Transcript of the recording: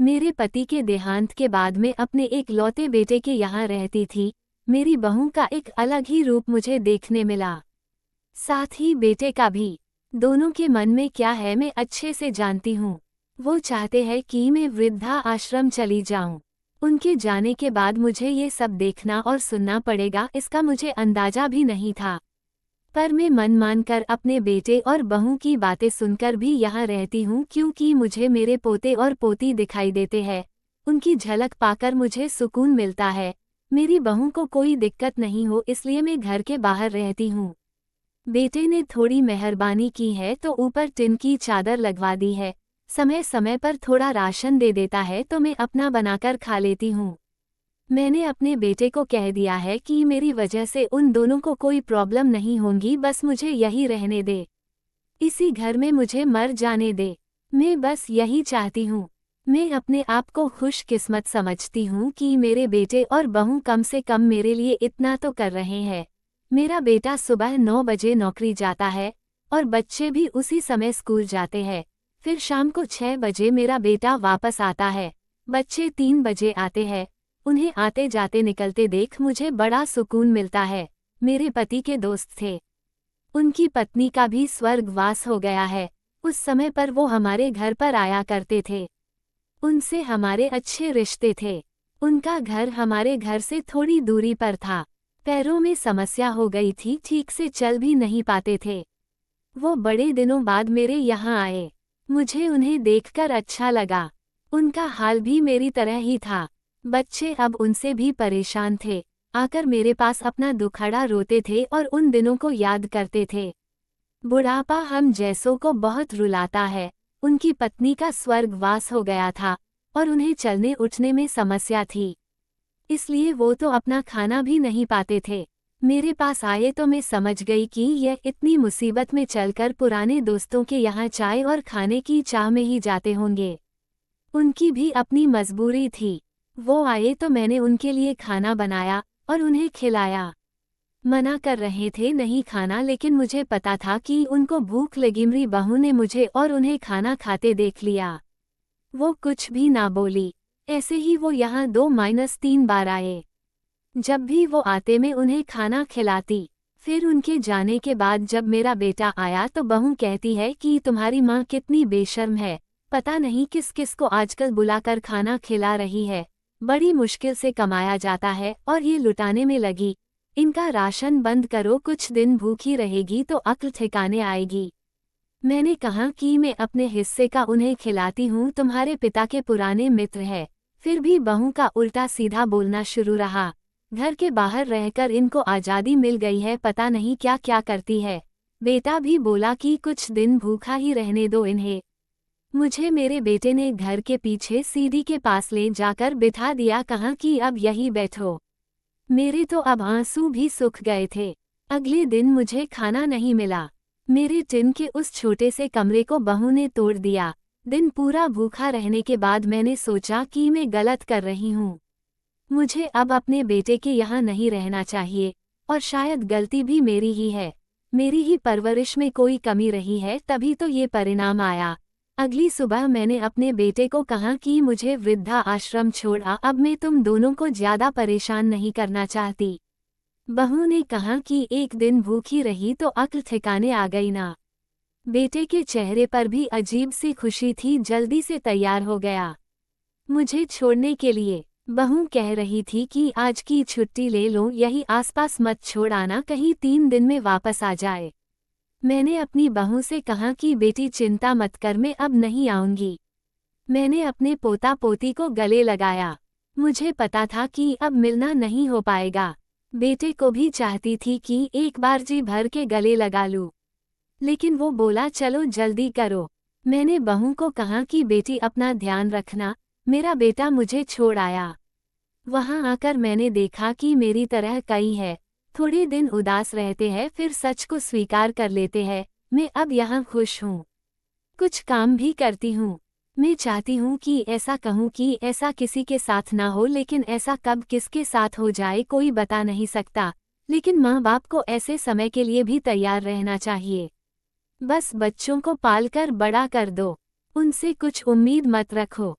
मेरे पति के देहांत के बाद में अपने एक लौते बेटे के यहाँ रहती थी। मेरी बहू का एक अलग ही रूप मुझे देखने मिला, साथ ही बेटे का भी। दोनों के मन में क्या है मैं अच्छे से जानती हूँ। वो चाहते हैं कि मैं वृद्धा आश्रम चली जाऊं। उनके जाने के बाद मुझे ये सब देखना और सुनना पड़ेगा, इसका मुझे अंदाजा भी नहीं था। पर मैं मन मानकर अपने बेटे और बहू की बातें सुनकर भी यहाँ रहती हूँ, क्योंकि मुझे मेरे पोते और पोती दिखाई देते हैं। उनकी झलक पाकर मुझे सुकून मिलता है। मेरी बहू को कोई दिक्कत नहीं हो, इसलिए मैं घर के बाहर रहती हूँ। बेटे ने थोड़ी मेहरबानी की है तो ऊपर टिन की चादर लगवा दी है। समय समय पर थोड़ा राशन दे देता है तो मैं अपना बनाकर खा लेती हूँ। मैंने अपने बेटे को कह दिया है कि मेरी वजह से उन दोनों को कोई प्रॉब्लम नहीं होगी, बस मुझे यही रहने दे। इसी घर में मुझे मर जाने दे। मैं बस यही चाहती हूँ। मैं अपने आप को खुशकिस्मत समझती हूँ कि मेरे बेटे और बहू कम से कम मेरे लिए इतना तो कर रहे हैं। मेरा बेटा सुबह 9 बजे नौकरी जाता है और बच्चे भी उसी समय स्कूल जाते हैं। फिर शाम को 6 बजे मेरा बेटा वापस आता है। बच्चे 3 बजे आते हैं। उन्हें आते जाते निकलते देख मुझे बड़ा सुकून मिलता है। मेरे पति के दोस्त थे, उनकी पत्नी का भी स्वर्गवास हो गया है। उस समय पर वो हमारे घर पर आया करते थे। उनसे हमारे अच्छे रिश्ते थे। उनका घर हमारे घर से थोड़ी दूरी पर था। पैरों में समस्या हो गई थी, ठीक से चल भी नहीं पाते थे। वो बड़े दिनों बाद मेरे यहाँ आए। मुझे उन्हें देखकर अच्छा लगा। उनका हाल भी मेरी तरह ही था। बच्चे अब उनसे भी परेशान थे। आकर मेरे पास अपना दुखड़ा रोते थे और उन दिनों को याद करते थे। बुढ़ापा हम जैसों को बहुत रुलाता है। उनकी पत्नी का स्वर्गवास हो गया था और उन्हें चलने उठने में समस्या थी, इसलिए वो तो अपना खाना भी नहीं पाते थे। मेरे पास आए तो मैं समझ गई कि यह इतनी मुसीबत में चलकर पुराने दोस्तों के यहाँ चाय और खाने की चाह में ही जाते होंगे। उनकी भी अपनी मजबूरी थी। वो आए तो मैंने उनके लिए खाना बनाया और उन्हें खिलाया। मना कर रहे थे नहीं खाना, लेकिन मुझे पता था कि उनको भूख लगी। मेरी बहू ने मुझे और उन्हें खाना खाते देख लिया। वो कुछ भी ना बोली। ऐसे ही वो यहाँ 2-3 बार आए। जब भी वो आते मैं उन्हें खाना खिलाती। फिर उनके जाने के बाद जब मेरा बेटा आया तो बहू कहती है कि तुम्हारी माँ कितनी बेशर्म है, पता नहीं किस किस को आजकल बुलाकर खाना खिला रही है। बड़ी मुश्किल से कमाया जाता है और ये लुटाने में लगी। इनका राशन बंद करो, कुछ दिन भूखी रहेगी तो अक्ल ठिकाने आएगी। मैंने कहा कि मैं अपने हिस्से का उन्हें खिलाती हूँ, तुम्हारे पिता के पुराने मित्र है। फिर भी बहू का उल्टा सीधा बोलना शुरू रहा। घर के बाहर रहकर इनको आज़ादी मिल गई है, पता नहीं क्या क्या करती है। बेटा भी बोला कि कुछ दिन भूखा ही रहने दो इन्हें। मुझे मेरे बेटे ने घर के पीछे सीढ़ी के पास ले जाकर बिठा दिया, कहा कि अब यही बैठो। मेरे तो अब आंसू भी सूख गए थे। अगले दिन मुझे खाना नहीं मिला। मेरे टिन के उस छोटे से कमरे को बहू ने तोड़ दिया। दिन पूरा भूखा रहने के बाद मैंने सोचा कि मैं गलत कर रही हूँ। मुझे अब अपने बेटे के यहाँ नहीं रहना चाहिए और शायद गलती भी मेरी ही है। मेरी ही परवरिश में कोई कमी रही है, तभी तो ये परिणाम आया। अगली सुबह मैंने अपने बेटे को कहा कि मुझे वृद्धा आश्रम छोड़ा, अब मैं तुम दोनों को ज्यादा परेशान नहीं करना चाहती। बहू ने कहा कि एक दिन भूखी रही तो अक्ल ठिकाने आ गई ना। बेटे के चेहरे पर भी अजीब सी खुशी थी, जल्दी से तैयार हो गया मुझे छोड़ने के लिए। बहू कह रही थी कि आज की छुट्टी ले लो, यही आसपास मत छोड़ आना, कहीं 3 दिन में वापस आ जाए। मैंने अपनी बहू से कहा कि बेटी चिंता मत कर, मैं अब नहीं आऊंगी। मैंने अपने पोता पोती को गले लगाया। मुझे पता था कि अब मिलना नहीं हो पाएगा। बेटे को भी चाहती थी कि एक बार जी भर के गले लगा लूं, लेकिन वो बोला चलो जल्दी करो। मैंने बहू को कहा कि बेटी अपना ध्यान रखना। मेरा बेटा मुझे छोड़ आया। वहां आकर मैंने देखा कि मेरी तरह कई है, थोड़े दिन उदास रहते हैं फिर सच को स्वीकार कर लेते हैं। मैं अब यहाँ खुश हूँ, कुछ काम भी करती हूँ। मैं चाहती हूँ कि ऐसा कहूँ कि ऐसा किसी के साथ ना हो, लेकिन ऐसा कब किसके साथ हो जाए कोई बता नहीं सकता। लेकिन माँ बाप को ऐसे समय के लिए भी तैयार रहना चाहिए। बस बच्चों को पालकर बड़ा कर दो, उनसे कुछ उम्मीद मत रखो।